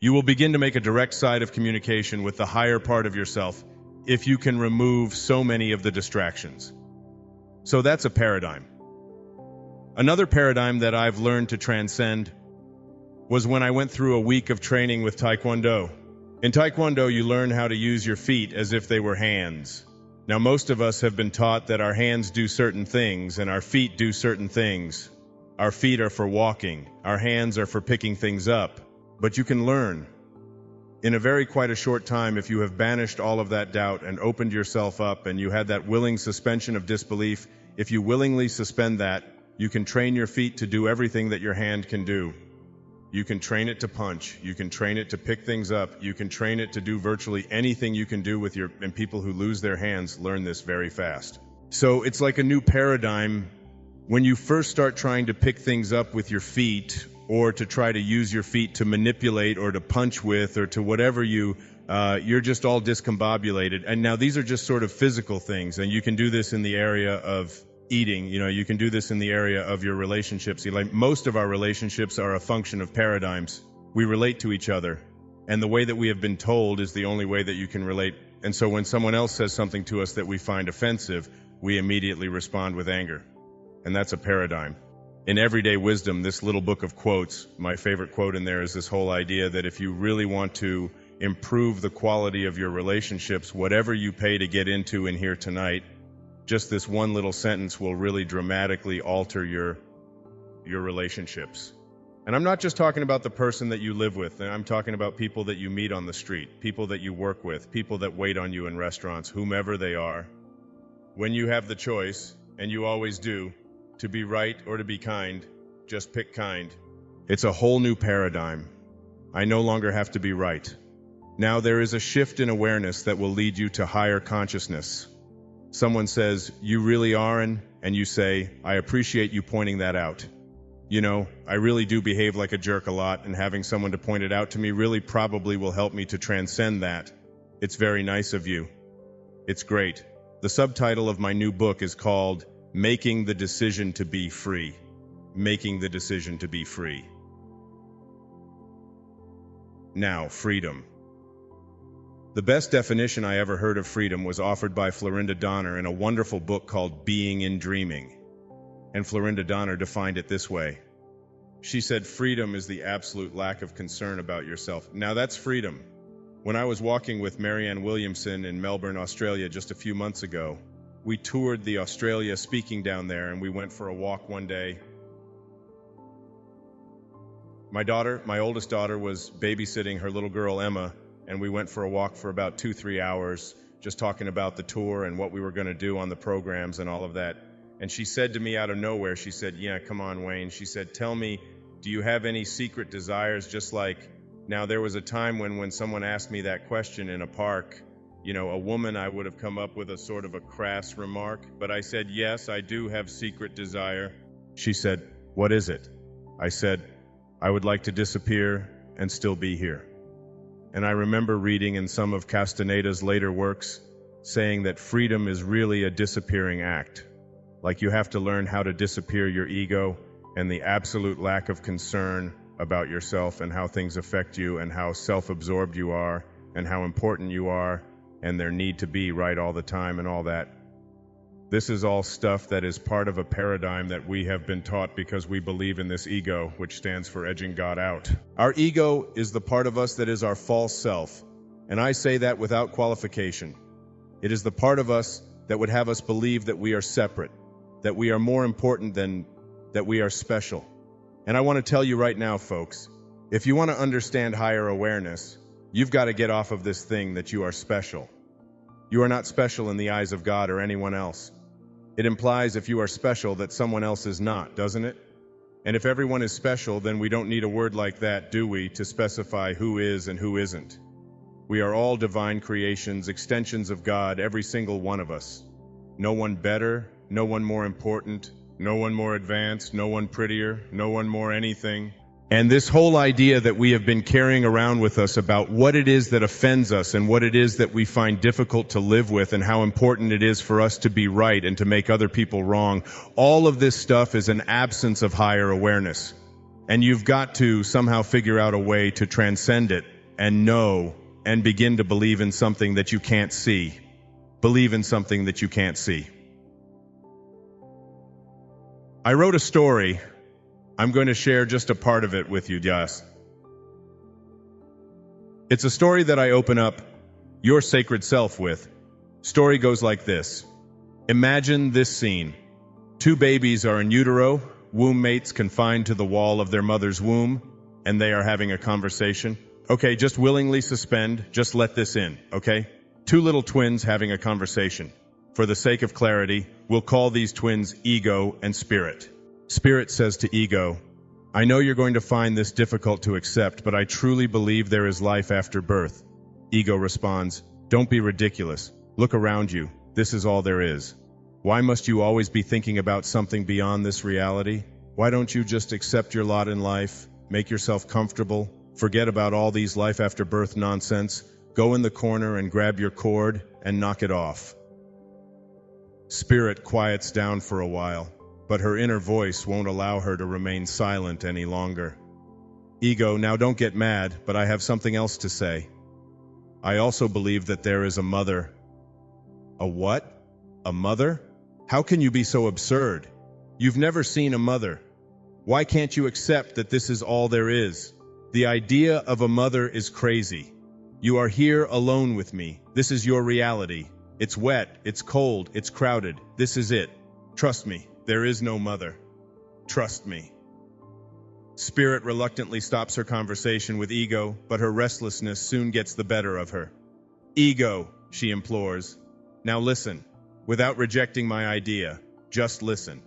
You will begin to make a direct side of communication with the higher part of yourself if you can remove so many of the distractions. So that's a paradigm. Another paradigm that I've learned to transcend was when I went through a week of training with Taekwondo. In Taekwondo, you learn how to use your feet as if they were hands. Now, most of us have been taught that our hands do certain things and our feet do certain things. Our feet are for walking, our hands are for picking things up. But you can learn in quite a short time if you have banished all of that doubt and opened yourself up and you had that willing suspension of disbelief. If you willingly suspend that, you can train your feet to do everything that your hand can do. You can train it to punch, you can train it to pick things up, you can train it to do virtually anything you can do with and people who lose their hands learn this very fast. So it's like a new paradigm. When you first start trying to pick things up with your feet, or to try to use your feet to manipulate or to punch with or to whatever you're just all discombobulated. And now these are just sort of physical things, and you can do this in the area of eating, you can do this in the area of your relationships. Like most of our relationships are a function of paradigms. We relate to each other, and the way that we have been told is the only way that you can relate. And so when someone else says something to us that we find offensive, we immediately respond with anger. And that's a paradigm. In Everyday Wisdom, this little book of quotes, my favorite quote in there is this whole idea that if you really want to improve the quality of your relationships, whatever you pay to get into in here tonight, just this one little sentence will really dramatically alter your relationships. And I'm not just talking about the person that you live with. I'm talking about people that you meet on the street, people that you work with, people that wait on you in restaurants, whomever they are. When you have the choice, and you always do, to be right or to be kind, just pick kind. It's a whole new paradigm. I no longer have to be right. Now there is a shift in awareness that will lead you to higher consciousness. Someone says, "You really are," and you say, "I appreciate you pointing that out. I really do behave like a jerk a lot, and having someone to point it out to me really probably will help me to transcend that. It's very nice of you. It's great." The subtitle of my new book is called Making the Decision to Be Free. Making the Decision to Be Free. Now, freedom. The best definition I ever heard of freedom was offered by Florinda Donner in a wonderful book called Being in Dreaming. And Florinda Donner defined it this way. She said, freedom is the absolute lack of concern about yourself. Now that's freedom. When I was walking with Marianne Williamson in Melbourne, Australia just a few months ago, we toured the Australia speaking down there, and we went for a walk one day. My oldest daughter, was babysitting her little girl Emma, and we went for a walk for about 2-3 hours, just talking about the tour and what we were going to do on the programs and all of that. And she said to me out of nowhere, she said, "Yeah, come on, Wayne." She said, "Tell me, do you have any secret desires?" Just like, now there was a time when someone asked me that question in a park, a woman, I would have come up with a sort of a crass remark, but I said, "Yes, I do have secret desire." She said, "What is it?" I said, "I would like to disappear and still be here." And I remember reading in some of Castaneda's later works saying that freedom is really a disappearing act. Like you have to learn how to disappear your ego and the absolute lack of concern about yourself and how things affect you and how self-absorbed you are and how important you are and their need to be right all the time and all that. This is all stuff that is part of a paradigm that we have been taught because we believe in this ego, which stands for edging God out. Our ego is the part of us that is our false self, and I say that without qualification. It is the part of us that would have us believe that we are separate, that we are more important than that we are special. And I want to tell you right now, folks, if you want to understand higher awareness, you've got to get off of this thing that you are special. You are not special in the eyes of God or anyone else. It implies if you are special that someone else is not, doesn't it? And if everyone is special, then we don't need a word like that, do we, to specify who is and who isn't. We are all divine creations, extensions of God, every single one of us. No one better, no one more important, no one more advanced, no one prettier, no one more anything. And this whole idea that we have been carrying around with us about what it is that offends us and what it is that we find difficult to live with and how important it is for us to be right and to make other people wrong, all of this stuff is an absence of higher awareness. And you've got to somehow figure out a way to transcend it and know and begin to believe in something that you can't see. Believe in something that you can't see. I wrote a story. I'm going to share just a part of it with you, yes. It's a story that I open up your sacred self with. Story goes like this. Imagine this scene. Two babies are in utero, womb mates confined to the wall of their mother's womb, and they are having a conversation. Okay, just willingly suspend, just let this in, okay? Two little twins having a conversation. For the sake of clarity, we'll call these twins Ego and Spirit. Spirit says to Ego, I know you're going to find this difficult to accept, but I truly believe there is life after birth. Ego responds, don't be ridiculous. Look around you. This is all there is. Why must you always be thinking about something beyond this reality? Why don't you just accept your lot in life, make yourself comfortable, forget about all these life after birth nonsense, go in the corner and grab your cord and knock it off. Spirit quiets down for a while, but her inner voice won't allow her to remain silent any longer. Ego, now don't get mad, but I have something else to say. I also believe that there is a mother. A what? A mother? How can you be so absurd? You've never seen a mother. Why can't you accept that this is all there is? The idea of a mother is crazy. You are here alone with me. This is your reality. It's wet, it's cold, it's crowded. This is it. Trust me, there is no mother. Trust me. Spirit reluctantly stops her conversation with Ego, but her restlessness soon gets the better of her. Ego, she implores. Now listen. Without rejecting my idea, just listen.